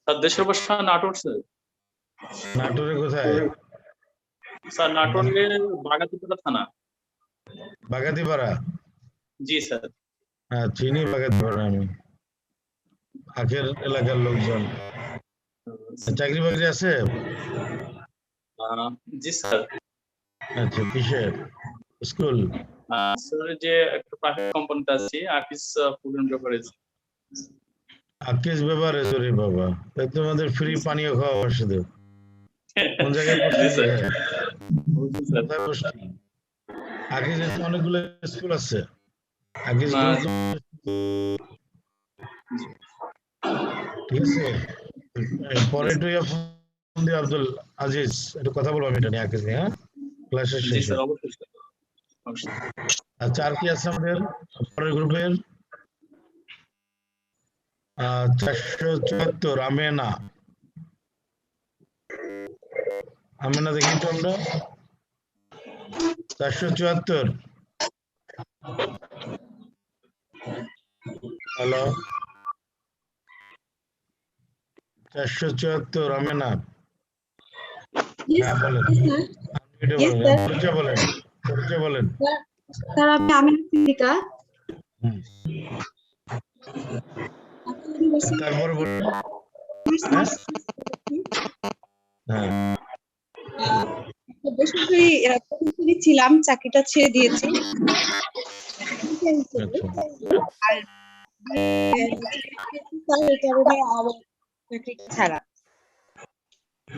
Sir দেশের বাসা Natore sir. নাটোরে কোথায়? স্যার নাটোরের বাগাতিপাড়া থানা। বাগাতিপাড়া? জি স্যার। হ্যাঁ চিনি বাগাতিপাড়া আমি, আখের এলাকার লোকজন। চাকরি বাকরি আছে? জি স্যার। আচ্ছা কিসের স্কুল? স্যার যে একটা প্রাইভেট কোম্পানিতে আছি, আকিস ফুড এন্ড বেভারেজ। আকিস বেভারেজ? ওরে বাবা, তাই তোমাদের ফ্রি পানীয় খাওয়া হবে শুধু। কোন জায়গায় জি পড়ছি? স্যার। জি স্যার। কোথায় পড়ছি? আকিসে তো অনেকগুলো স্কুল আছে। আকিস না, গ্রুপ, ঠিক আছে। পরে তুই আব্দুল আজিজ একটু কথা বলবো আমি এটা নিয়ে, আকিস নিয়ে, হ্যাঁ ক্লাসের জি শেষে। স্যার অবশ্যই স্যার। অবশ্যই। আচ্ছা আর কি আছে আমাদের পরের গ্রুপের? 474 আমেনা। আমেনা দেখি তো আমরা 474। হ্যালো 474 আমেনা। হ্যাঁ বলেন, এটা বলেন, পরিচয় বলেন, পরিচয় বলেন। স্যার আমি আমিনা সিদ্দিকা। তারপরে বলুন। হ্যাঁ বেসরকারি প্রতিষ্ঠানে ছিলাম, চাকরিটা ছেড়ে দিয়েছি। আর এই কারণে আবার চাকরিটা ছাড়া।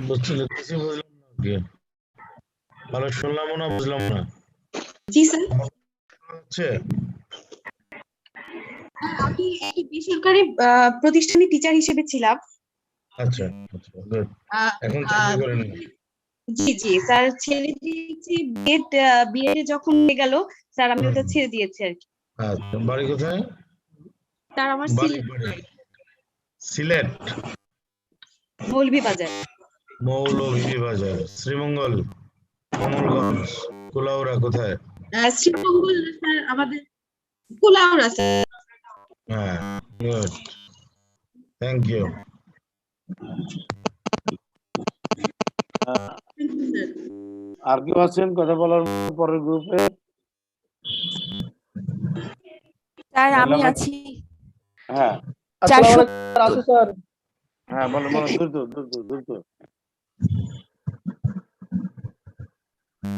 বুঝলাম না, ভালো শুনলাম না, বুঝলাম না। জি স্যার। হচ্ছে আমি একটি বেসরকারি প্রতিষ্ঠানে টিচার হিসেবে ছিলাম। আচ্ছা আচ্ছা good। এখন চাকরি করেন না? জি জি স্যার, ছেড়ে দিয়েছি। বিএড যখন হয়ে গেল স্যার আমি ওটা ছেড়ে দিয়েছি আর কি। আচ্ছা বাড়ি কোথায়? স্যার আমার সিলেট মৌলভীবাজার। মৌলভীবাজার, শ্রীমঙ্গল, কমলগঞ্জ, কুলাউড়া কোথায়? শ্রীমঙ্গল স্যার আমাদের কুলাউড়া স্যার। হ্যাঁ গুড, থ্যাংক ইউ। আর কেউ আছেন কথা বলার পরের গ্রুপে? স্যার আমি আছি। হ্যাঁ আছে স্যার। হ্যাঁ বলেন বলেন, দ্রুত।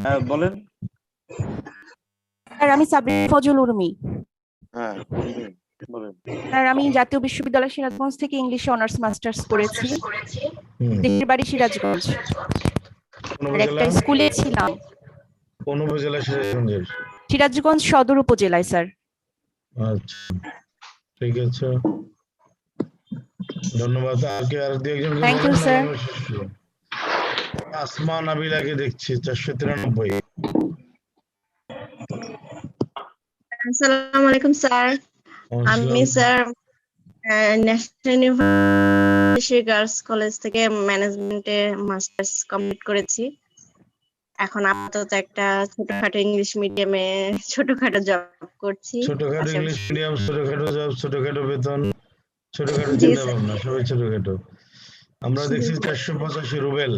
হ্যাঁ বলেন। স্যার আমি সাবরিনা ফজল উর্মি। হ্যাঁ বলেন। স্যার আমি জাতীয় বিশ্ববিদ্যালয় সিরাজগঞ্জ থেকে ইংলিশে অনার্স মাস্টার্স করেছি। দেশের বাড়ি সিরাজগঞ্জ। আর একটা স্কুলে ছিলাম। কোন উপজেলা? সিরাজগঞ্জের? সিরাজগঞ্জ সদর উপজেলায় স্যার। আচ্ছা ঠিক আছে, ধন্যবাদ। আর কি আর দুই একজন? Thank you sir. আসমা নাবিলাকে দেখছি 493। আসসালামু আলাইকুম স্যার। আমি sir national university girls college থেকে ম্যানেজমেন্টে মাস্টার্স কমপ্লিট করেছি। এখন আপাতত একটা ছোটখাটো ইংলিশ মিডিয়ামে ছোটখাটো জব করছি। ছোটখাটো ইংলিশ মিডিয়াম, ছোটখাটো জব, ছোটখাটো বেতন, ছোটখাটো চিন্তা ভাবনা, সবাই ছোটখাটো। আমরা দেখছি 485 রুবেল।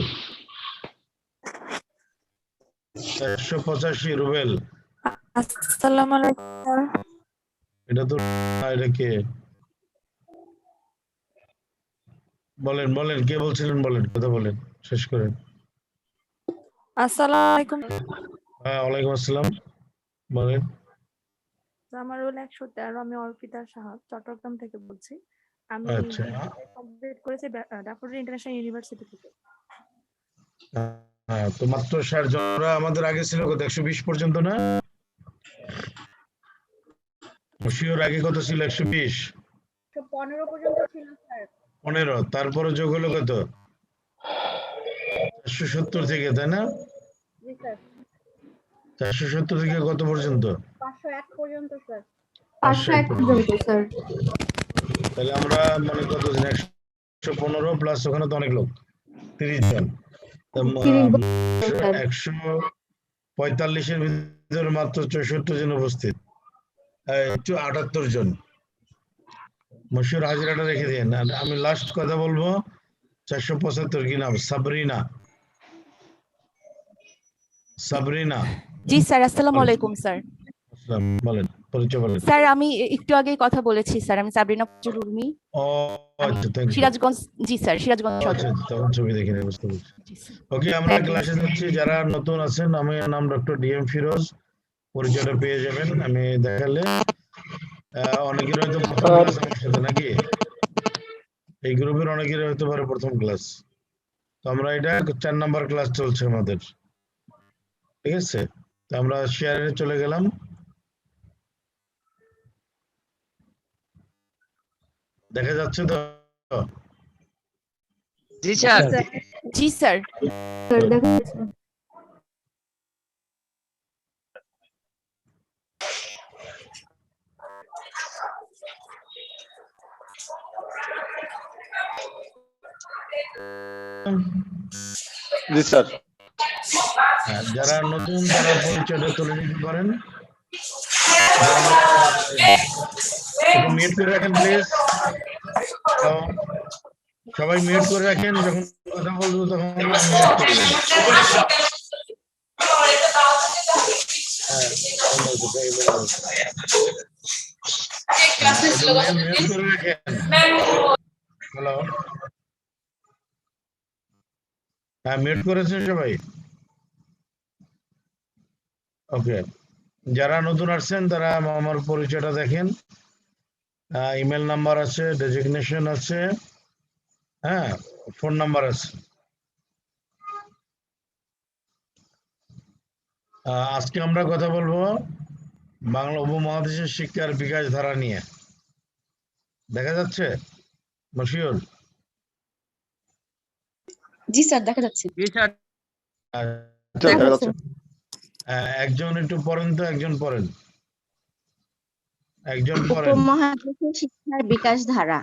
485 রুবেল। আসসালামু আলাইকুম স্যার। এটা তো এটা কে? বলেন বলেন, কে বলছিলেন? বলেন, কথা বলেন, শেষ করেন। আসসালামু আলাইকুম। হ্যাঁ ওয়ালাইকুম আসসালাম, বলেন। আমার রোল 113। আমি অর্পিতা সাহা চট্টগ্রাম থেকে বলছি। আমি কমপ্লিট করেছি ড্যাফোডিল ইন্টারন্যাশনাল ইউনিভার্সিটি থেকে। হ্যাঁ তো মাত্র 60 জনরা আমাদের আগে ছিল কত? 120 পর্যন্ত না? শিওর আগে কত ছিল? 120? 15 পর্যন্ত ছিল স্যার। 15, তারপরে যোগ হলো কত? 470 থেকে, তাই না? জি স্যার। 470 থেকে কত পর্যন্ত? 501 পর্যন্ত স্যার। 501 পর্যন্ত স্যার। তাহলে আমরা মানে কত জন? 115 প্লাস ওখানে তো অনেক লোক, 30 জন। 145 এর ভিতরে মাত্র 64 জন উপস্থিত, 78 জন। মশিউর হাজিরাটা রেখে দিন। আমি লাস্ট কথা বলবো, 475 কি নাম? সাবরিনা। সাবরিনা। জি স্যার, আসসালামু আলাইকুম স্যার। আসসালাম, বলেন, পরিচয় বলেন। স্যার আমি একটু আগে কথা বলেছি স্যার, আমি সাবরিনা উর্মি। ও আচ্ছা, থ্যাংক ইউ। সিরাজগঞ্জ, জি স্যার, সিরাজগঞ্জ আচ্ছা, তখন ছবি দেখে নিয়ে বুঝতে পারছি। জি স্যার। ওকে, আমরা ক্লাসে যাচ্ছি। যারা নতুন আছেন, আমার নাম ডক্টর ডিএম ফিরোজ, পরিচয়টা পেয়ে যাবেন আমি দেখালে। অনেকের হয়তো প্রথম ক্লাস আমার সাথে, নাকি এই গ্রুপের অনেকের হয়তো পারে প্রথম ক্লাস। তো আমরা এটা 4 নাম্বার ক্লাস চলছে আমাদের, ঠিক আছে? তো আমরা শেয়ারে চলে গেলাম। দেখা যাচ্ছে তো? জি স্যার। জি স্যার। জি স্যার। যারা নতুন তারা পরিচয়টা তুলে নিতে পারেন। মিউট করে রাখেন প্লিজ, সবাই মিউট করে রাখেন। যখন কথা বলবো তখন মিউট করবেন। মিউট করে রাখেন। হ্যালো, হ্যাঁ, মিউট করেছেন সবাই? ওকে, যারা নতুন আসছেন তারা আমার পরিচয়টা দেখেন। ইমেল নাম্বার আছে, ডেজিগনেশন আছে, হ্যাঁ, ফোন নাম্বার আছে। আজকে আমরা কথা বলবো বাংলা উপমহাদেশের শিক্ষার বিকাশ ধারা নিয়ে। দেখা যাচ্ছে মশিউল? জি স্যার, দেখা যাচ্ছে। জি স্যার। একজন একটু পড়েন তো, একজন পড়েন, একজন পড়েন। উপমহাদেশের শিক্ষার বিকাশ ধারা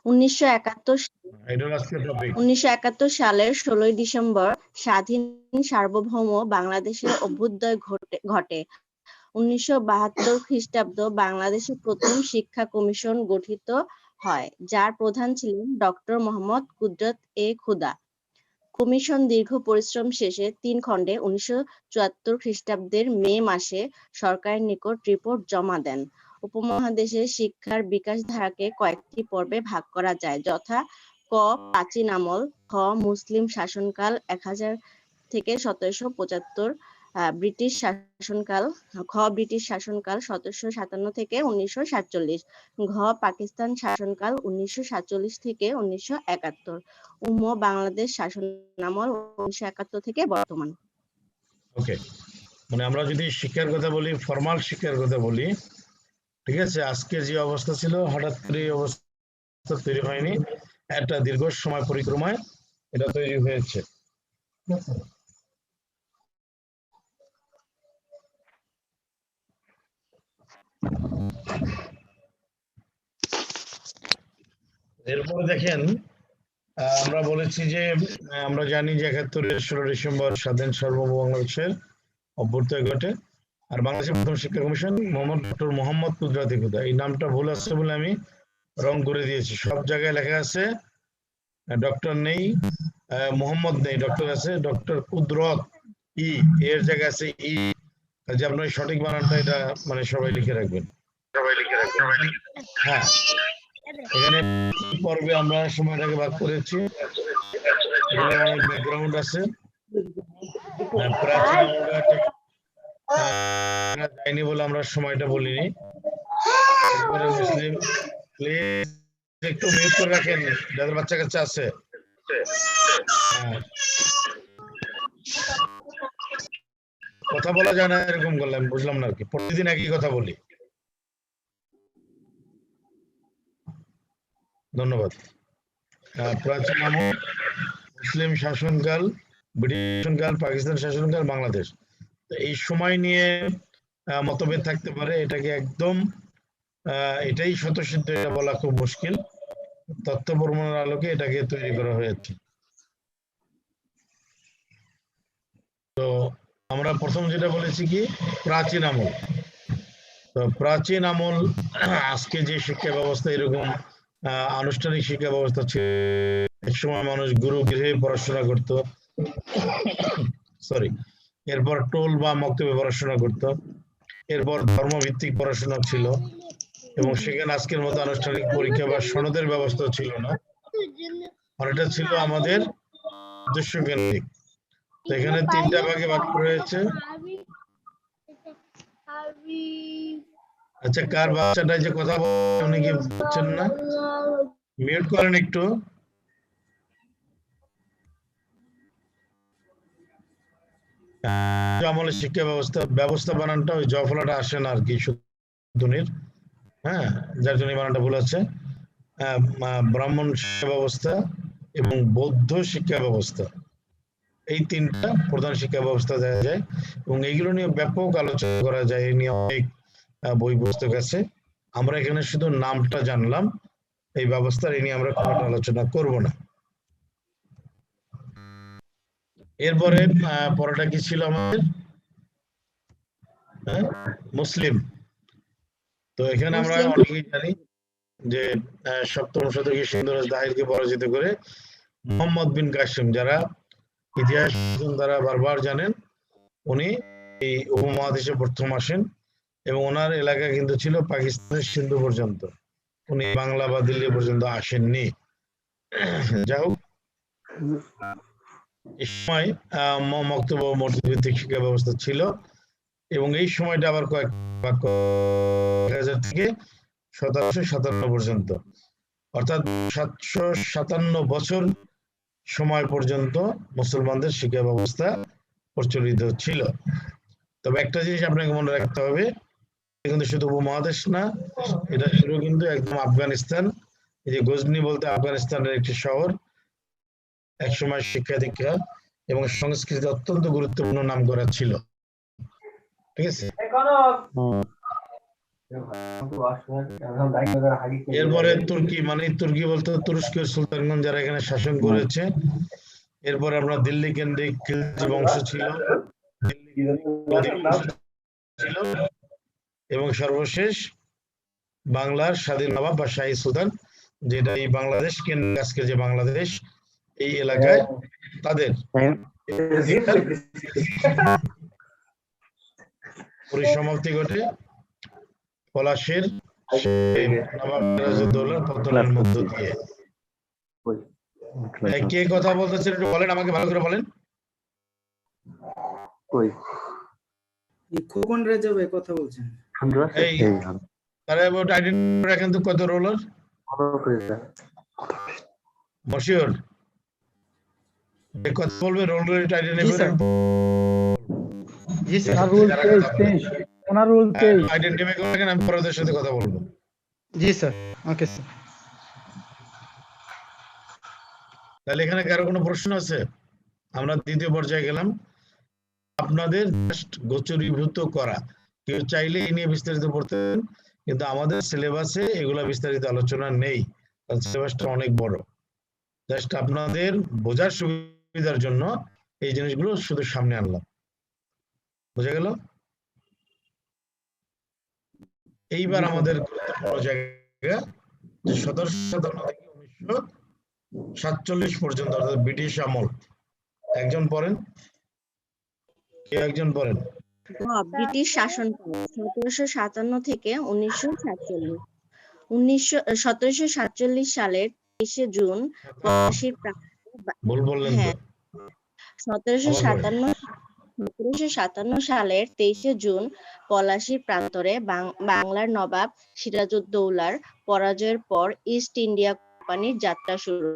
1971 সালের 16 ডিসেম্বর স্বাধীন সার্বভৌম বাংলাদেশের অভ্যুদয় ঘটে। 1972 খ্রিস্টাব্দ বাংলাদেশে প্রথম শিক্ষা কমিশন গঠিত হয়, যার প্রধান ছিলেন ডক্টর মোহাম্মদ কুদরত এ খুদা। কমিশন দীর্ঘ পরিশ্রম শেষে 3 খণ্ডে 1974 খ্রিস্টাব্দের মে মাসে সরকারের নিকট রিপোর্ট জমা দেন। উপমহাদেশের শিক্ষার বিকাশ ধারাকে কয়েকটি পর্বে ভাগ করা যায়, যথা ক. প্রাচীন আমল, খ. মুসলিম শাসনকাল 1000 থেকে 1775, ব্রিটিশ শাসনকাল, খ. ব্রিটিশ শাসনকাল 1757 থেকে 1947, ঘ. পাকিস্তান শাসনকাল 1947 থেকে 1971, বাংলাদেশ শাসনামল 1971 থেকে বর্তমান। ওকে, মানে আমরা যদি শিক্ষার কথা বলি, ফরমাল শিক্ষার কথা বলি, ঠিক আছে, আজকে যে অবস্থা ছিল হঠাৎ করে এই অবস্থা তৈরি হয়নি, একটা দীর্ঘ সময় পরিক্রমায় এটা তৈরি হয়েছে। এরপরে দেখেন, আমরা বলেছি যে আমরা জানি যে 71-এর 16 ডিসেম্বর স্বাধীন সার্বভৌম বাংলাদেশের অভ্যুদয় ঘটে। আর বাংলাদেশের প্রথম শিক্ষা কমিশন ডক্টর মোহাম্মদ কুদরত এ খুদা। এই নামটা ভুল আছে বলে আমি রং করে দিয়েছি। সব জায়গায় লেখা আছে ডক্টর নেই, মোহাম্মদ নেই, ডক্টর আছে, ডক্টর কুদরত ই এর জায়গায় আছে ই। যে আপনার সঠিক বানানটা এটা মানে সবাই লিখে রাখবেন। হ্যাঁ, এখানে পর্বে আমরা সময়টাকে ভাগ করেছি। এখানে অনেক ব্যাকগ্রাউন্ড আছে। প্রাচীন যায়নি বলে আমরা সময়টা বলিনি। মুসলিম, প্লিজ একটু মিউট করে রাখেন যাদের বাচ্চা কাচ্চা আছে। কথা বলা যায় না এরকম করলাম, বুঝলাম না আর কি, প্রতিদিন একই কথা বলি। ধন্যবাদ। প্রাচীন আমল, মুসলিম শাসনকাল, ব্রিটিশ শাসনকাল, পাকিস্তান শাসনকাল, বাংলাদেশ। এই সময় নিয়ে মতভেদ থাকতে পারে, এটাকে একদম এটাই স্বতঃসিদ্ধ, এটা বলা খুব মুশকিল। তথ্য প্রমাণের আলোকে এটাকে তৈরি করা হয়েছে। তো আমরা প্রথম যেটা বলেছি কি প্রাচীন আমল। তো প্রাচীন আমল, আজকে যে শিক্ষা ব্যবস্থা এরকম আনুষ্ঠানিক শিক্ষা ব্যবস্থা ছিল, একসময় মানুষ গুরু গৃহে পড়াশোনা করত, সরি, এরপর টোল বা মক্তবে পড়াশোনা করত, এরপর ধর্মভিত্তিক পড়াশোনা ছিল, এবং সেখানে আজকের মতো আনুষ্ঠানিক পরীক্ষা বা সনদের ব্যবস্থা ছিল না, অনেকটা ছিল আমাদের উদ্দেশ্য কেন্দ্রিক। তো এখানে 3টা ভাগে ভাগ করা হয়েছে। আচ্ছা, কার বাচ্চাটা যে কথা বলছে উনি কি বুঝছেন না? মিউট করেন একটু। আমলের শিক্ষা ব্যবস্থা বানানটা ওই জফলাটা আসে না আর কি, সুতনির, হ্যাঁ, যার জন্য বানানটা ভুল আছে। ব্রাহ্মণ শিক্ষা ব্যবস্থা এবং বৌদ্ধ শিক্ষা ব্যবস্থা, এই 3টা প্রধান শিক্ষা ব্যবস্থা দেখা যায়, এবং এইগুলো নিয়ে ব্যাপক আলোচনা করা যায়। এই নিয়ে অনেক বই পুস্তক আছে। আমরা এখানে শুধু নামটা জানলাম এই ব্যবস্থার, এই নিয়ে আমরা কোনো আলোচনা করব না। এরপরে পড়াটা কি ছিল আমাদের? মুসলিম। তো এখানে আমরা অনেকেই জানি যে 7ম শতকে সিন্ধুরাজ দাহিরকে পরাজিত করে মোহাম্মদ বিন কাসিম, যারা ইতিহাস দ্বারা বারবার জানেন, উনি এই উপমহাদেশে প্রথম আসেন, এবং ওনার এলাকা কিন্তু ছিল পাকিস্তানের সিন্ধু পর্যন্ত, উনি বাংলা বা দিল্লি পর্যন্ত আসেননি। যাই হোক, এই সময় মক্তব মসজিদ শিক্ষা ব্যবস্থা ছিল, এবং এই সময়টা আবার কয়েক 1000 থেকে 1757 পর্যন্ত, অর্থাৎ 757 বছর সময় পর্যন্ত মুসলমানদের শিক্ষা ব্যবস্থা প্রচলিত ছিল। তবে একটা জিনিস আপনাকে মনে রাখতে হবে, কিন্তু শুধু উপমহাদেশ না, এটা শুরু কিন্তু একদম আফগানিস্তান। এই যে গজনি বলতে আফগানিস্তানের একটি শহর, একসময় শিক্ষা দীক্ষা এবং সংস্কৃতি অত্যন্ত গুরুত্বপূর্ণ নাম করা ছিল। ঠিক আছে, এরপরে তুর্কি, মানে তুর্কি বলতে তুরস্কের সুলতানগণ যারা এখানে শাসন করেছে। এরপরে আমরা দিল্লি কেন্দ্রিক খিলজি বংশ ছিল, এবং সর্বশেষ বাংলার স্বাধীন নবাব বা শাহী সুলতান, যেটা এই বাংলাদেশ কেন্দ্রিক, আজকের যে বাংলাদেশ, এই এলাকায় তাদের পরিসমাপ্তি ঘটে পলাশের নবাব সিরাজউদ্দৌলার পতনের মধ্য দিয়ে। কে কথা বলতেছেন একটু বলেন, আমাকে ভালো করে বলেন। খোকন রেজা ভাই কথা বলছেন। এই তারা এবারে আইডেন্টিটি রাখেন তো, কত রোলার মশিউর কথা বলবে, রোল রেট আইডেন্টিটি। জি স্যার, রুল 23 ওনার রুল 23 আইডেন্টিফাই করে রাখেন, আমি পরে ওদের সাথে কথা বলবো। জি স্যার, ওকে স্যার। তাহলে এখানে কারো কোনো প্রশ্ন আছে? আমরা দ্বিতীয় পর্যায়ে গেলাম, আপনাদের জাস্ট গোচরীভূত করা। কেউ চাইলে এই নিয়ে বিস্তারিত পড়তেন, কিন্তু আমাদের সিলেবাসে এগুলা বিস্তারিত আলোচনা নেই, কারণ সিলেবাসটা অনেক বড়। জাস্ট আপনাদের বোঝার সুবিধার জন্য এই জিনিসগুলো শুধু সামনে আনলাম। বোঝা গেল? এইবার আমাদের গুরুত্বপূর্ণ জায়গা, 1757 থেকে 1947 পর্যন্ত, অর্থাৎ ব্রিটিশ আমল। একজন পড়েন, কেউ একজন পড়েন। ব্রিটিশ শাসন 1757 থেকে 1947। 1747 সালের 23শে জুন পলাশীর ভুল বললেন তো। 1757 সালের 23শে জুন পলাশীর প্রান্তরে বাংলার নবাব সিরাজউদ্দৌলার পরাজয়ের পর ইস্ট ইন্ডিয়া কোম্পানির যাত্রা শুরু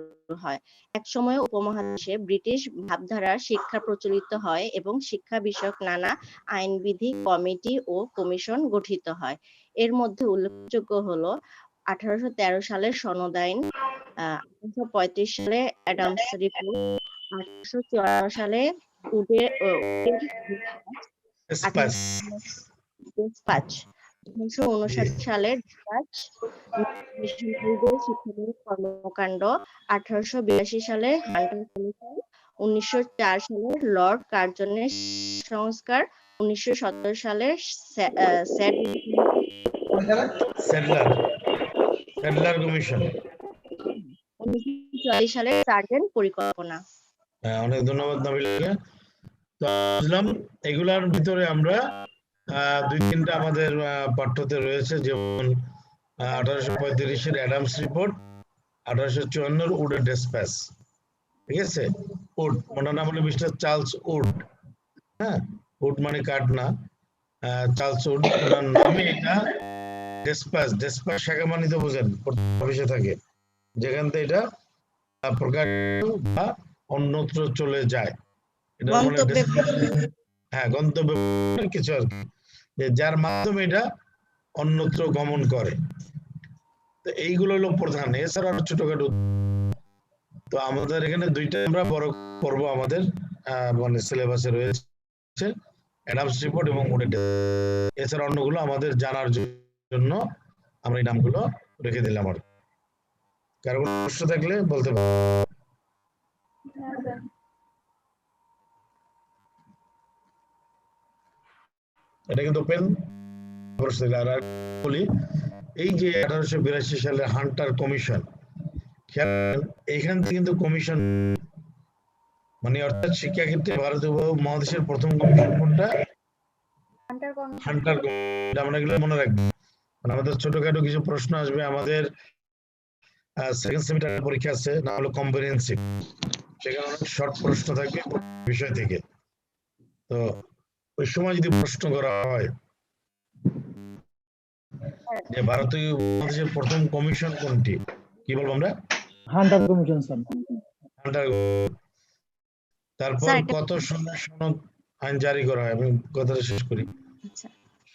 হয়। একসময় উপমহাদেশে ব্রিটিশ ভাবধারার শিক্ষা প্রচলিত হয় এবং শিক্ষা বিষয়ক নানা আইনবিধি কমিটি ও কমিশন গঠিত হয়। এর মধ্যে উল্লেখযোগ্য হলো 1813 সালের সনদ আইন, 1835 সালে অ্যাডামস রিপোর্ট, 1854 সালে ডিসপ্যাচ, 1959 সালের শিক্ষামূলক কর্মকাণ্ড, 1882 সালের হান্টার কমিশন, 1904 সালের লর্ড কার্জনের সংস্কার, 1917 সালের স্যাডলার কমিশন, 2044 সালের সার্জেন্ট পরিকল্পনা। অনেক ধন্যবাদ নাবিলাকে। তো বুঝলাম এগুলার ভিতরে আমরা 2-3টা আমাদের পাঠ্যতে রয়েছে, যেমন 1835-এর অ্যাডামস রিপোর্ট, 1854 উডের ডেসপ্যাচ। ঠিক আছে, উড ওনার নাম হলো মিস্টার চার্লস উড। হ্যাঁ, উড মানে কাঠ না, চার্লস উড ওনার নামে এটা ডেসপ্যাচ। ডেসপ্যাচ শাখা মানে তো বোঝেন অফিসে থাকে, যেখান থেকে এটা প্রকাশ বা অন্যত্র চলে যায়। এটা মানে হ্যাঁ, গন্তব্য কিছু আর কি, যে যার মাধ্যমে এটা অন্যত্র গমন করে। তো এইগুলো হলো প্রধান, এছাড়া আরো ছোটখাটো। তো আমাদের এখানে 2টা আমরা বড় পর্ব আমাদের মানে সিলেবাসে রয়েছে, অ্যাডামস রিপোর্ট এবং উডের। এছাড়া অন্যগুলো আমাদের জানার জন্য আমরা এই নামগুলো রেখে দিলাম। আর কারো কোনো প্রশ্ন থাকলে বলতে পারো। এটা কিন্তু ওপেন প্রশ্ন। আর বলি, এই যে 1882 সালে হান্টার কমিশন, এইখান থেকে কিন্তু কমিশন মানে অর্থাৎ শিক্ষাক্ষেত্রে ভারতীয় মহাদেশের প্রথম কমিশন কোনটা? Hunter commission. আমরা এগুলো মনে রাখবো, মানে আমাদের ছোটখাটো কিছু প্রশ্ন আসবে। আমাদের সেকেন্ড সেমিস্টার পরীক্ষা আছে, না হলো কম্প্রিহেনসিভ, সেখানে অনেক শর্ট প্রশ্ন থাকবে বিষয় থেকে। তো ওই সময় যদি প্রশ্ন করা হয় যে ভারতীয় মহাদেশের প্রথম কমিশন কোনটি, কি বলবো আমরা? Hunter commission sir. হান্টার। তারপর কত সনদ আইন জারি করা হয়? আমি কথাটা শেষ করি।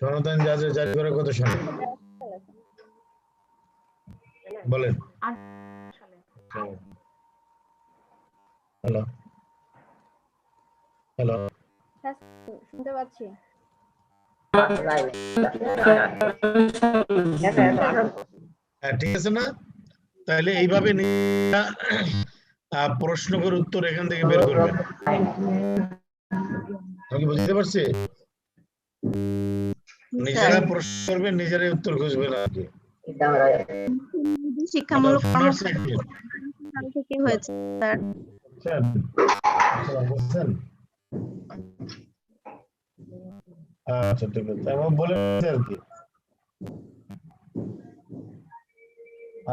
সনদ আইন জারি করা কত সনে বলেন? হ্যালো হ্যালো, শুনতে পাচ্ছি। হ্যাঁ, ঠিক আছে না? তাহলে এইভাবে প্রশ্ন করে উত্তর এখান থেকে বের করবেন। আমি কি বুঝতে পারছি? নিজেরা প্রশ্ন করবেন, নিজেরাই উত্তর খুঁজবেন আর কি। শিক্ষামূলক কি হয়েছে স্যার? আচ্ছা, ঠিক আছে, আমি বলে আর কি।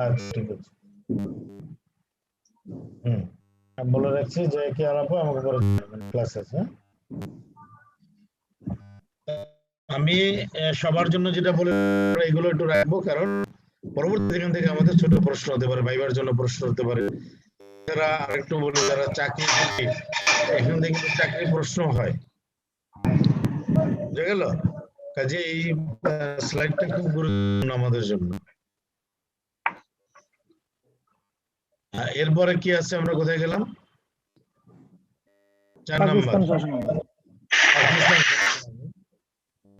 আচ্ছা, ঠিক আছে। বলে রাখছি যে কি আর আপু আমাকে পরে ক্লাস আছে। আমি সবার জন্য যেটা বলে এগুলো একটু রাখবো, কারণ পরবর্তী এখান থেকে আমাদের ছোট প্রশ্ন হতে পারে, ভাইবার জন্য প্রশ্ন হতে পারে। যারা আরেকটু বলি, যারা চাকরি, এখান থেকে চাকরি প্রশ্ন হয়, বুঝে গেল? কাজে এই স্লাইডটা খুব গুরুত্বপূর্ণ আমাদের জন্য। এরপরে কি আছে, আমরা কোথায় গেলাম? 4 নাম্বার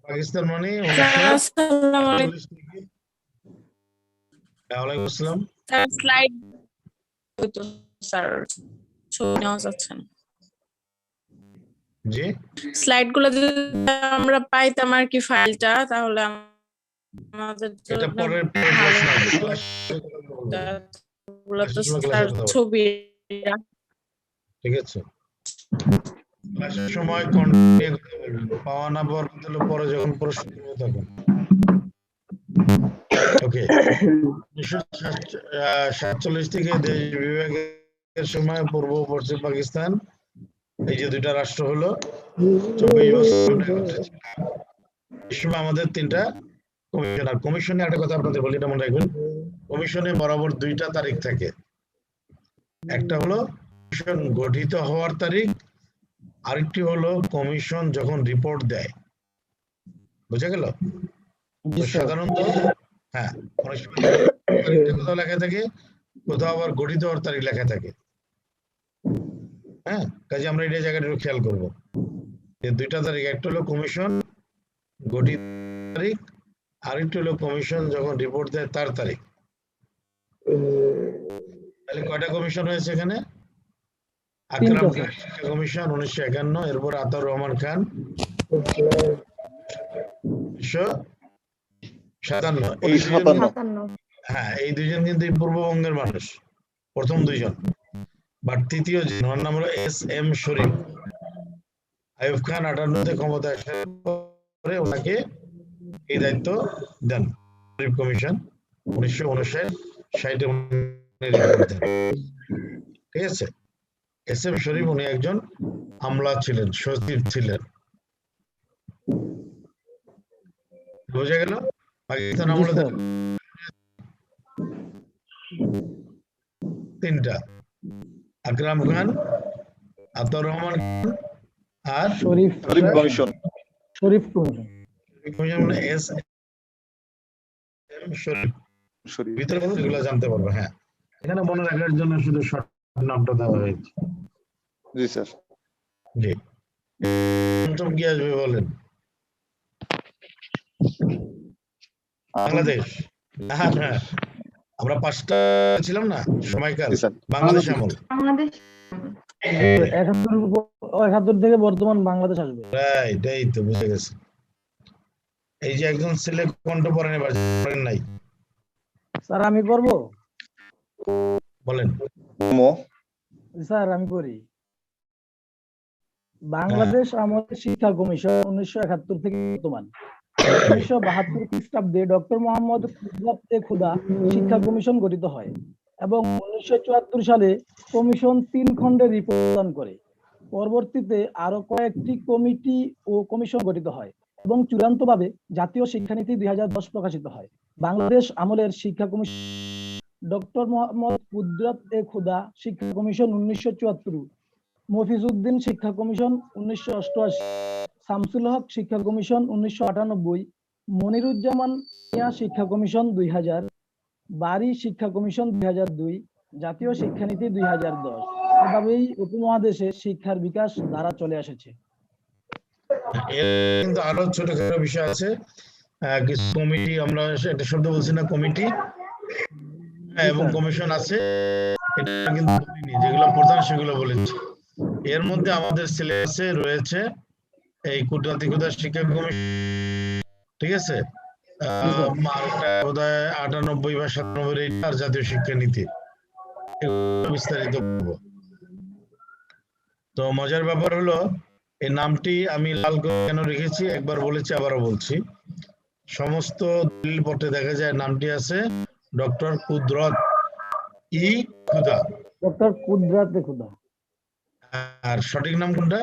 পাকিস্তান মানে জি স্লাইড গুলো যদি আমরা পাইতাম আর কি ফাইলটা, তাহলে আমাদের এটা পরের ছবি। ঠিক আছে, সময় পাওয়া না পাওয়ার পরে যখন প্রশ্ন তখন। ওকে, 1947 থেকে দেশ বিভাগের সময় পূর্ব পশ্চিম পাকিস্তান, এই যে 2টা রাষ্ট্র হলো, 24 বছর। এই সময় আমাদের 3টা কমিশন। আর কমিশনে একটা কথা আপনাদের বলি, এটা মনে রাখবেন, কমিশনে বরাবর 2টা তারিখ থাকে। একটা হলো কমিশন গঠিত হওয়ার তারিখ, আরেকটি হলো কমিশন যখন রিপোর্ট দেয়। বুঝা গেল? সাধারণত হ্যাঁ, অনেক সময় কোথাও লেখা থাকে, কোথাও আবার গঠিত হওয়ার তারিখ লেখা থাকে। হ্যাঁ, কাজে আমরা এই জায়গাটা খেয়াল করবো, যে 2টা তারিখ, একটা হলো কমিশন গঠিত তারিখ, আরেকটি হলো কমিশন যখন রিপোর্ট দেয় তার তারিখ। তাহলে কয়টা কমিশন হয়েছে এখানে? আকরাম খান শিক্ষা কমিশন 1951, এরপর আতাউর রহমান খান 1957। হ্যাঁ, এই 2জন কিন্তু পূর্ববঙ্গের মানুষ। প্রথম দুইজন, বাট তৃতীয় জন ওনার নাম হলো SM শরীফ। আইয়ুব খান 58 তে ক্ষমতা আসার পরে ওনাকে এই দায়িত্ব দেন শরীফ কমিশন 1959-60 ঠিক আছে। SM শরীফ উনি একজন আমলা ছিলেন, সচিব ছিলেন। বোঝা গেল? পাকিস্তান জি আমলে স্যার। তিনটা, আকরাম খান, আতাউর রহমান খান আর শরীফ কমিশন। শরীফ কমিশন। কমিশন মানে SM শরীফ। ভিতরে কথা এগুলো জানতে পারবে। হ্যাঁ, এখানে মনে রাখার জন্য শুধু শর্ট নামটা দেওয়া হয়েছে। জি স্যার। জি, পঞ্চম কি আসবে বলেন? বাংলাদেশ। হ্যাঁ, আমরা 5টা ছিলাম না সময়কাল, জি স্যার। বাংলাদেশ আমল। 71 থেকে বর্তমান বাংলাদেশ আসবে। রাইট, এই তো বুঝে গেছে। এই যে একজন ছেলে কণ্ঠ পড়েন, এবার পড়েন নাই, স্যার আমি করব? বলেন। স্যার আমি করি। বাংলাদেশ আমাদের শিক্ষা কমিশন 1971 থেকে বর্তমান 1972 খ্রিস্টাব্দে ডক্টর মোহাম্মদ খুদা শিক্ষা কমিশন গঠিত হয় এবং 1974 সালে কমিশন 3 খণ্ডে রিপোর্ট প্রদান করে। পরবর্তীতে আরো কয়েকটি কমিটি ও কমিশন গঠিত হয় এবং চূড়ান্তভাবে জাতীয় শিক্ষানীতি 2010 প্রকাশিত হয়। বাংলাদেশ আমলের শিক্ষা কমিশন ডক্টর মোহাম্মদ খুদা শিক্ষা কমিশন 1974, মফিজউদ্দিন শিক্ষা কমিশন 1988, শামসুল হক শিক্ষা কমিশন 1998, মনিরুজ্জামান মিয়া শিক্ষা কমিশন 2000, বারী শিক্ষা কমিশন 2002, জাতীয় শিক্ষানীতি 2010। এভাবেই উপমহাদেশে শিক্ষার বিকাশ ধারা চলে এসেছে। কিন্তু আরো ছোটখাটো বিষয় আছে, কিছু কমিটি, আমরা একটা শব্দ বলছি না কমিটি, এবং কমিশন আছে, এটা কিন্তু বলিনি, যেগুলো প্রধান সেগুলো বলেছি। এর মধ্যে আমাদের সিলেবাসে রয়েছে এই খুদা শিক্ষা কমিশন, ঠিক আছে, বোধহয় 98 বা 97 আর জাতীয় শিক্ষানীতি, বিস্তারিত করবো। তো মজার ব্যাপার হলো এই নামটি আমি লাল করে কেন রেখেছি একবার বলেছি, আবারও বলছি। সমস্ত দলিলপত্রে দেখা যায় নামটি আছে ডক্টর কুদরত খুদা। ডক্টর কুদরত খুদা। আর সঠিক নাম কোনটা?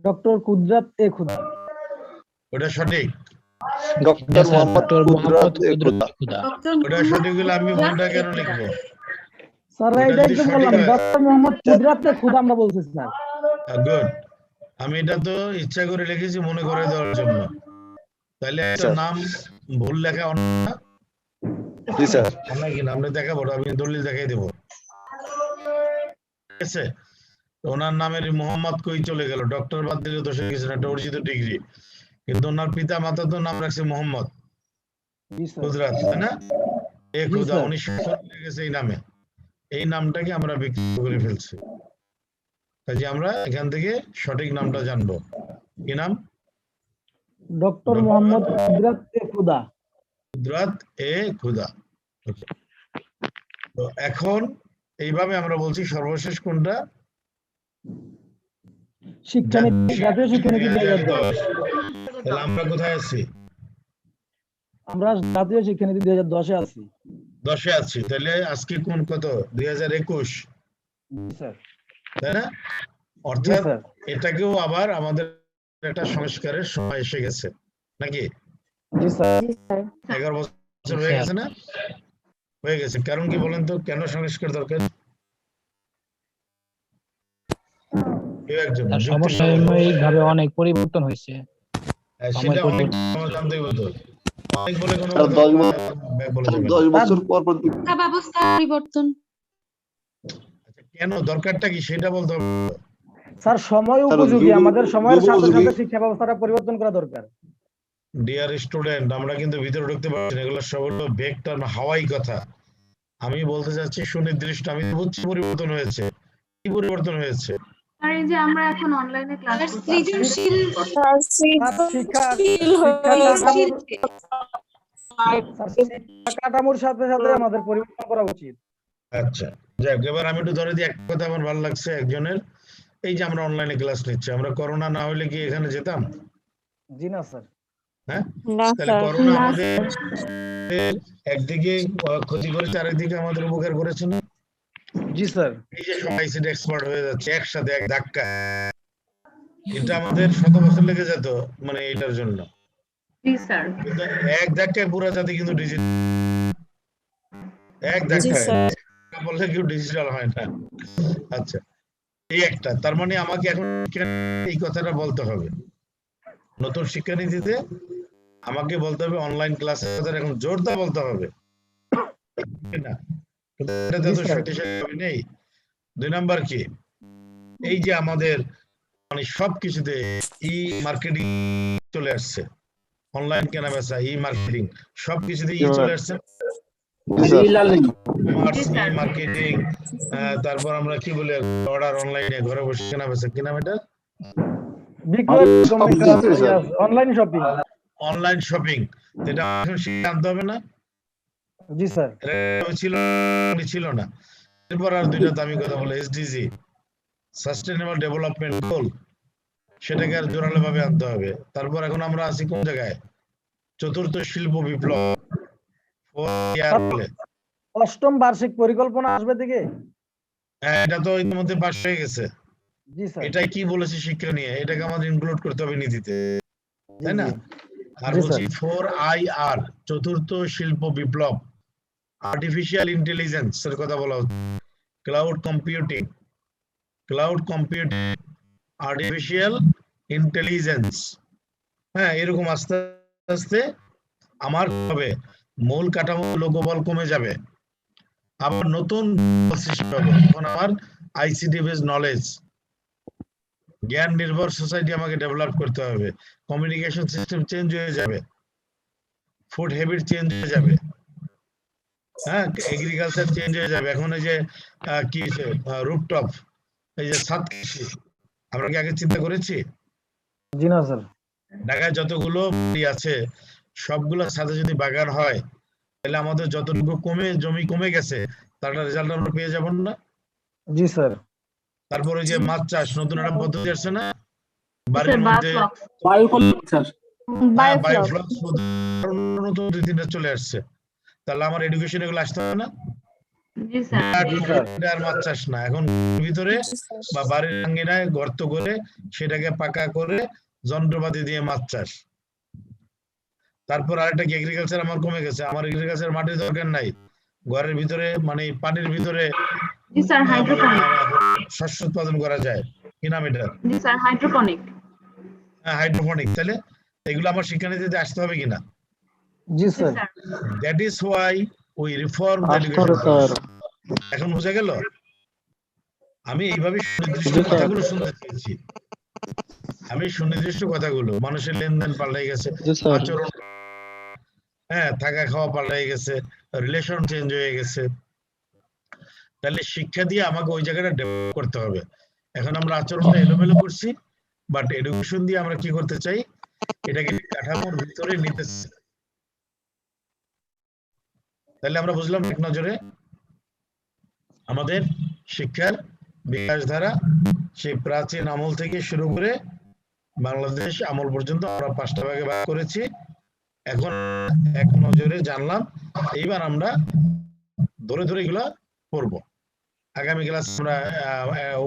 ডক্টর কুদরত খুদা। ওটা সঠিক? ডক্টর মোহাম্মদ কুদরত খুদা। ওটা সঠিক হলে আমি ভুলটা কেন লিখবো? স্যার এটাই তো বললাম, ডক্টর মোহাম্মদ কুদরত খুদা আমরা বলছি স্যার। গুড, আমি এটা তো ইচ্ছা করে লিখেছি মনে করে দেওয়ার জন্য, তাহলে একটা নাম ভুল লেখা অন্যায়। জি স্যার। নাকি নামটা দেখাবো, আমি দলিল দেখাই দেবো, ঠিক আছে। ওনার নামের মোহাম্মদ কই চলে গেল, ডক্টর বাদ দিলে দোষের কিছু না, একটা অর্জিত ডিগ্রি, কিন্তু ওনার পিতা মাতা তো নাম রাখছে মোহাম্মদ কুদরত, তাই না? খুদা 1970 গেছে এই নামে, এই নামটাকে আমরা বিকৃত করে ফেলছি। কাজে আমরা এখান থেকে সঠিক নামটা জানবো। কি নাম? ডক্টর মোহাম্মদ কুদরত খুদা। কুদরত খুদা। তো এখন এইভাবে আমরা বলছি সর্বশেষ কোনটা? শিক্ষানীতি, জাতীয় শিক্ষানীতি 2010। তাহলে আমরা কোথায় আছি? আমরা জাতীয় শিক্ষানীতি 2010-এ আছি। 10-এ আছি, তাহলে আজকে কোন কত? 2021, স্যার, তাই না? অর্থাৎ এটাকেও আবার আমাদের একটা সংস্কারের সময় এসে গেছে, নাকি? জি স্যার। 11 বছর হয়ে গেছে না? হয়ে গেছে। কারণ কি বলেন তো, কেন সংস্কার দরকার? সমসাময়িকভাবে অনেক পরিবর্তন হয়েছে। সেটা অনেক সমাধান দেব তো, অনেক বলে কোনো 10 বছর পর পর ব্যবস্থা পরিবর্তন। কেন দরকারটা কি সেটা বলতে হবে স্যার। সময় উপযোগী, আমাদের সময়ের সাথে সাথে শিক্ষা ব্যবস্থাটা পরিবর্তন করা দরকার। ডিয়ার স্টুডেন্ট, আমরা কিন্তু ভিতরে ঢুকতে পারছি না, এগুলো সব হলো বেগ টার্ম, হাওয়াই কথা। আমি বলতে চাচ্ছি সুনির্দিষ্ট, আমি বুঝছি পরিবর্তন হয়েছে। কি পরিবর্তন হয়েছে? আর এই যে আমরা এখন অনলাইনে ক্লাস করছি, সৃজনশীল কাঠামোর সাথে সাথে আমাদের পরিবর্তন করা উচিত। আচ্ছা, যাক, এবার আমি একটু ধরে দিই। একটা কথা আমার ভালো লাগছে একজনের, এই যে আমরা অনলাইনে ক্লাস নিচ্ছি, আমরা করোনা না হলে কি এখানে যেতাম? জি না স্যার। হ্যাঁ, না তাহলে স্যার। করোনা না আমাদের একদিকে ক্ষতি করেছে, আরেকদিকে আমাদের উপকার করেছে না? জি স্যার। এই যে সবাই আইসিটি এক্সপার্ট হয়ে যাচ্ছে একসাথে এক ধাক্কা, এটা আমাদের শত বছর লেগে যেত মানে এটার জন্য, জি স্যার। কিন্তু এক ধাক্কায় পুরো জাতি কিন্তু ডিজিটাল, এক জি ধাক্কায় স্যার। বললে কেউ ডিজিটাল হয় না। আচ্ছা, এই একটা, তার মানে আমাকে এখন এই কথাটা বলতে হবে, নতুন শিক্ষানীতিতে আমাকে বলতে হবে অনলাইন ক্লাসের কথা এখন জোরদার বলতে হবে না, কিন্তু এটাতে তো শক্তিশালী নেই। 2 নাম্বার কি, এই যে আমাদের মানে সবকিছুতে ই মার্কেটিং চলে আসছে, অনলাইন কেনাবেচা, ই মার্কেটিং, সবকিছুতে ই চলে আসছে, মার্কেটিং, তারপর আমরা কি বলি অর্ডার অনলাইনে ঘরে বসে কেনাবেচা, কি নাম এটা? Online shopping. অনলাইন শপিং, এটা আনতে হবে না? জি স্যার। ছিল না। এরপর আর দুইটা দামি কথা বলে, এসডিজি, সাস্টেনেবল ডেভেলপমেন্ট গোল, সেটাকে আর জোরালো ভাবে আনতে হবে। তারপর এখন আমরা আছি কোন জায়গায়? চতুর্থ শিল্প বিপ্লব, 8ম বার্ষিক পরিকল্পনা আসবে থেকে। হ্যাঁ, এটা তো ইতিমধ্যে পাস হয়ে গেছে। জি স্যার। এটাই কি বলেছে শিক্ষা নিয়ে, এটাকে আমাদের ইনক্লুড করতে হবে নীতিতে, তাই না? আর জি বলছি স্যার। 4IR, চতুর্থ শিল্প বিপ্লব, আর্টিফিশিয়াল ইন্টেলিজেন্স এর কথা বলা হচ্ছে, ক্লাউড কম্পিউটিং, আর্টিফিশিয়াল ইন্টেলিজেন্স। হ্যাঁ, এরকম আস্তে আস্তে আমার হবে মূল কাঠামো লোকবল কমে যাবে, আবার নতুন সৃষ্টি হবে। তখন আমার আইসিটি বেস নলেজ, জ্ঞান নির্ভর সোসাইটি আমাকে ডেভেলপ করতে হবে, কমিউনিকেশন সিস্টেম চেঞ্জ হয়ে যাবে, ফুড হ্যাবিট চেঞ্জ হয়ে যাবে, হ্যাঁ, এগ্রিকালচার চেঞ্জ হয়ে যাবে। এখন এই যে কি রুফটপ, এই যে ছাদ কৃষি, আমরা কি আগে চিন্তা করেছি? জি না স্যার। ঢাকায় যতগুলো বাড়ি আছে সবগুলোর সাথে যদি বাগান হয়, তাহলে আমাদের যতটুকু জমি কমে গেছে তার রেজাল্ট আমরা পেয়ে যাব না? জি স্যার। তারপর ওই যে মাছ চাষ, নতুন একটা পদ্ধতি আসছে না বাড়ির মধ্যে, বায়োফ্লক্স, নতুন 2-3টা চলে আসছে, তাহলে আমার এডুকেশন এগুলো আসতে হবে না? আর মাছ চাষ না, এখন ভিতরে বা বাড়ির আঙ্গিনায় গর্ত করে সেটাকে পাকা করে যন্ত্রপাতি দিয়ে মাছ চাষ। তারপর আরেকটা কি, এগ্রিকালচার আমার কমে গেছে, আমার এগ্রিকালচার মাটির দরকার নাই, ঘরের ভিতরে মানে পানির ভিতরে শস্য উৎপাদন করা যায়, কি নাম এটা? জি স্যার, হাইড্রোপনিক। হ্যাঁ, হাইড্রোপনিক। তাহলে এগুলো আমার শিক্ষানীতিতে আসতে হবে কিনা? জি sir. That is why we reform the education. এখন বুঝা গেল? আমি এইভাবে সুনির্দিষ্ট কথাগুলো শুনতে চেয়েছি, আমি সুনির্দিষ্ট কথাগুলো, মানুষের লেনদেন পাল্টাই গেছে, আচরণ, হ্যাঁ, থাকা খাওয়া পাল্টাই গেছে, রিলেশন চেঞ্জ হয়ে গেছে, তাহলে শিক্ষা দিয়ে আমাকে ওই জায়গাটা ডেভেলপ করতে হবে। এখন আমরা আচরণটা এলোমেলো করছি, বাট এডুকেশন দিয়ে আমরা কি করতে চাই, এটাকে কাঠামোর ভিতরে নিতে চাই। তাহলে আমরা বুঝলাম এক নজরে আমাদের শিক্ষার বিকাশ ধারা সেই প্রাচীন আমল থেকে শুরু করে বাংলাদেশ আমল পর্যন্ত আমরা 5টা ভাগে ভাগ করেছি। এখন এক নজরে জানলাম, এইবার আমরা ধরে ধরে এগুলা পড়বো। আগামী ক্লাস আমরা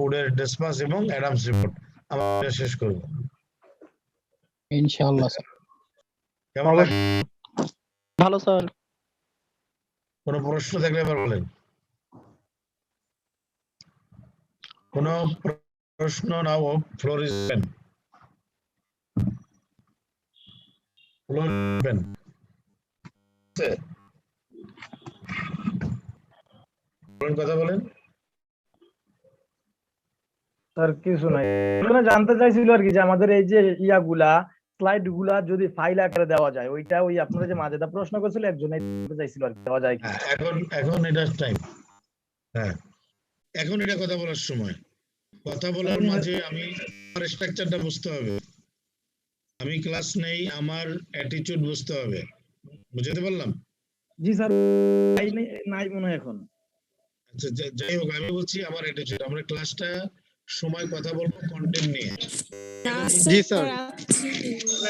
উডের ডেসপাস এবং অ্যাডামস রিপোর্ট আমরা শেষ করব ইনশাআল্লাহ স্যার। কেমন লাগে? ভালো স্যার। কোনো প্রশ্ন থাকলে এবার বলেন। কোনো প্রশ্ন নাও, floor is open. Floor open. কথা বলেন স্যার। কিছু নাই, জানতে চাইছিল আর কি যে আমাদের এই যে ইয়াগুলা স্লাইড গুলা যদি ফাইল আকারে দেওয়া যায়, ওইটা ওই আপনারা যে মাঝেটা প্রশ্ন করেছিল একজনই জানতে চাইছিল আর কি, দেওয়া যায় কি? এখন এটা টাইম, হ্যাঁ, এখন এটা কথা বলার সময়। কথা বলার মাঝে আমি আমার স্ট্রাকচারটা বুঝতে হবে, আমি ক্লাস নেই, আমার অ্যাটিটিউড বুঝতে হবে, বুঝতে পারলাম? জি স্যার, নাই মনে হয় এখন। আচ্ছা, যাই হোক আমি বলছি আমার অ্যাটিটিউড, আমরা ক্লাসটা সময় কথা বলবো কন্টেন্ট নিয়ে। জি স্যার।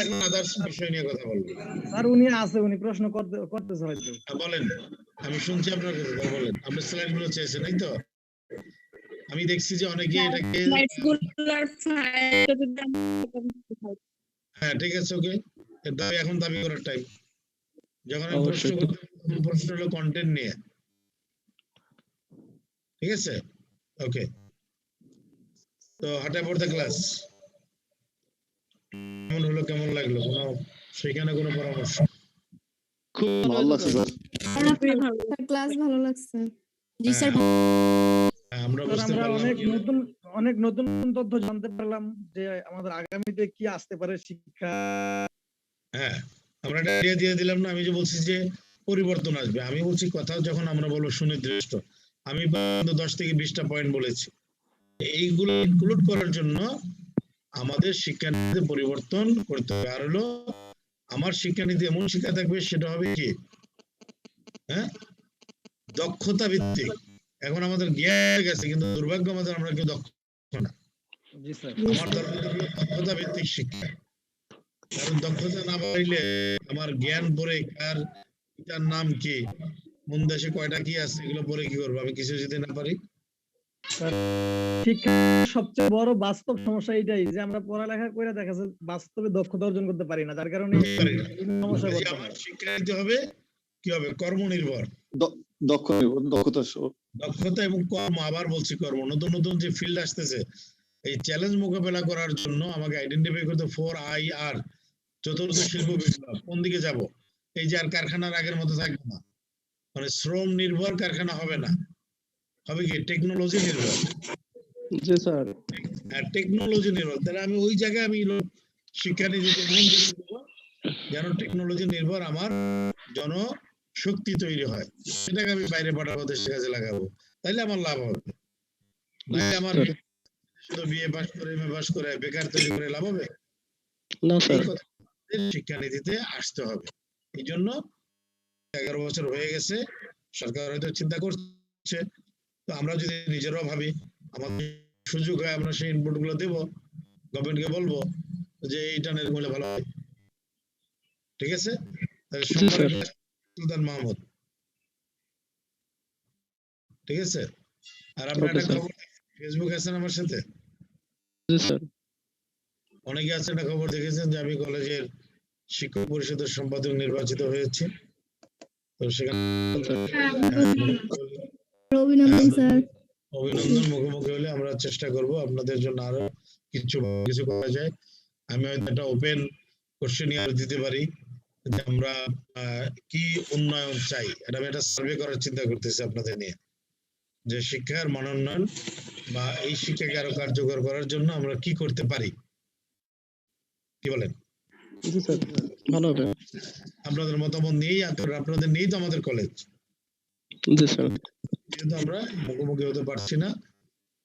এখন আদার্স বিষয় নিয়ে কথা বলবো। স্যার উনি আছে, উনি প্রশ্ন করতেছে হয়তো। বলেন, আমি শুনছি আপনার কথা, বলেন। আপনি স্লাইড গুলো চেয়েছেন, তাই তো? আমি দেখছি যে অনেকে এটাকে হ্যাঁ ঠিক আছে, ওকে। দাবি এখন দাবি করার টাইম। যখন আমি প্রশ্ন করতে, প্রশ্ন হলো কন্টেন্ট নিয়ে, ঠিক আছে? ওকে, তো হাঁটা পড়তে ক্লাস কেমন হলো, কেমন লাগলো, কোনো সেখানে কোনো পরামর্শ? খুব ভালো লাগছে স্যার। ক্লাস ভালো লাগছে। জি স্যার। আমরা বুঝতে পারলাম অনেক নতুন তথ্য জানতে পারলাম যে আমাদের আগামীতে কি আসতে পারে শিক্ষা। হ্যাঁ, আমরা একটা আইডিয়া দিয়ে দিলাম না? আমি যে বলছি যে পরিবর্তন আসবে, আমি বলছি কথা যখন আমরা বলবো সুনির্দিষ্ট, আমি 10 থেকে 20টা পয়েন্ট বলেছি। এইগুলো ইনক্লুড করার জন্য আমাদের শিক্ষানীতিতে পরিবর্তন করতে হবে। আর হলো আমার শিক্ষানীতি এমন শিক্ষা থাকবে, সেটা হবে কি, হ্যাঁ, দক্ষতা ভিত্তিক। এখন আমাদের জ্ঞান গেছে, কিন্তু দুর্ভাগ্য আমাদের আমরা কেউ দক্ষ না। আমার দরকার দক্ষতা ভিত্তিক শিক্ষা। কারণ দক্ষতা না পাইলে আমার জ্ঞান পড়ে কার এটার নাম কি, কোন দেশে কয়টা কি আছে, এগুলো পড়ে কি করবো আমি কিছু যদি না পারি? শিক্ষা সবচেয়ে বড় বাস্তব সমস্যা এটাই যে আমরা পড়ালেখা করে দেখা যাচ্ছে বাস্তবে দক্ষতা অর্জন করতে পারি না, যার কারণে সমস্যা করতে হয়। শিক্ষা নিতে হবে কি হবে, কর্মনির্ভর, দক্ষতা এবং কর্ম। আবার বলছি কর্ম। নতুন নতুন যে ফিল্ড আসতেছে, এই চ্যালেঞ্জ মোকাবেলা করার জন্য আমাকে আইডেন্টিফাই করতে 4IR, চতুর্থ শিল্প বিপ্লব। কোন দিকে যাব? এই যে আর কারখানার আগের মতো থাকবে না, মানে শ্রম নির্ভর কারখানা হবে না, হবে কি টেকনোলজি নির্ভর। জি স্যার। হ্যাঁ, টেকনোলজি নির্ভর। তাহলে আমি ওই জায়গায় আমি শিক্ষানীতিতে মন দিয়ে দেবো যেন টেকনোলজি নির্ভর আমার জনশক্তি তৈরি হয়, সেটাকে আমি বাইরে পাঠাবো, দেশের কাজে লাগাবো, তাইলে আমার লাভ হবে। নাহলে আমার শুধু বিএ পাস করে এমএ পাস করে বেকার তৈরি করে লাভ হবে না স্যার। শিক্ষানীতিতে আসতে হবে। এই জন্য 11 বছর হয়ে গেছে, সরকার হয়তো চিন্তা করছে, তো আমরা যদি নিজেরাও ভাবি, আমাদের সুযোগ হয়, আমরা সেই ইনপুট গুলো দেবো, গভর্নমেন্টকে বলবো যে এইটা এরকম হলে ভালো হয়। ঠিক আছে? তাহলে সুলতান মাহমুদ, ঠিক আছে? আর আপনার একটা খবর, ফেসবুক আছেন আমার সাথে? জি স্যার। অনেকে আছে একটা খবর দেখেছেন যে আমি কলেজের শিক্ষক পরিষদের সম্পাদক নির্বাচিত হয়েছি। তো সেখানে অভিনন্দন স্যার। অভিনন্দন। মুখোমুখি হলে আমরা চেষ্টা করব আপনাদের জন্য আরো কিছু করা যায়। আমি হয়তো একটা ওপেন কোশ্চেনিয়ার দিতে পারি যে আমরা কি উন্নয়ন চাই, এটা আমি একটা সার্ভে করার চিন্তা করতেছি আপনাদের নিয়ে, যে শিক্ষার মান উন্নয়ন বা এই শিক্ষাকে আরো কার্যকর করার জন্য আমরা কি করতে পারি, কি বলেন? জি স্যার, ভালো হবে। আপনাদের মতামত নিয়েই, আপনাদের নিয়েই তো আমাদের কলেজ। জি স্যার। কিন্তু আমরা মুখোমুখি হতে পারছি না,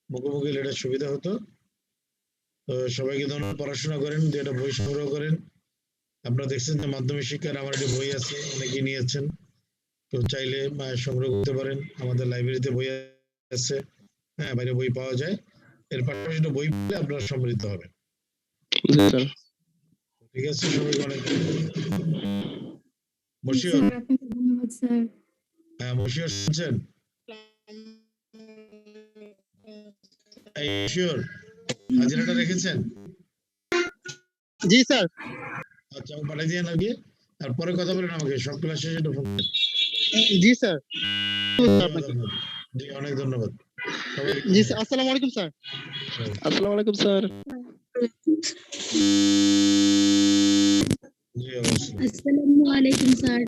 মুখোমুখি হলে এটা সুবিধা হতো। তো সবাইকে ধন্যবাদ। পড়াশোনা করেন, একটা বই সংগ্রহ করেন। আপনারা দেখছেন যে মাধ্যমিক শিক্ষার আমার একটি বই আছে, অনেকেই নিয়েছেন, তো চাইলে সংগ্রহ করতে পারেন। আমাদের লাইব্রেরিতে বই আছে, হ্যাঁ, বাইরে বই পাওয়া যায়। এর পাশাপাশি বই পেলে আপনারা সমৃদ্ধ হবেন। ঠিক আছে, সবাইকে অনেক ধন্যবাদ স্যার। হ্যাঁ, মশিউর শুনছেন? হাজিরাটা রেখেছেন? জি স্যার। আচ্ছা, পাঠিয়ে দিয়ে আগে, আর পরে কথা বলেন আমাকে, সব ক্লাস শেষে ফোন করেন। জি স্যার। জি, অনেক ধন্যবাদ। জি স্যার, আসসালামু আলাইকুম স্যার। আসসালামু আলাইকুম স্যার। জি, অবশ্যই। আসসালামু আলাইকুম স্যার।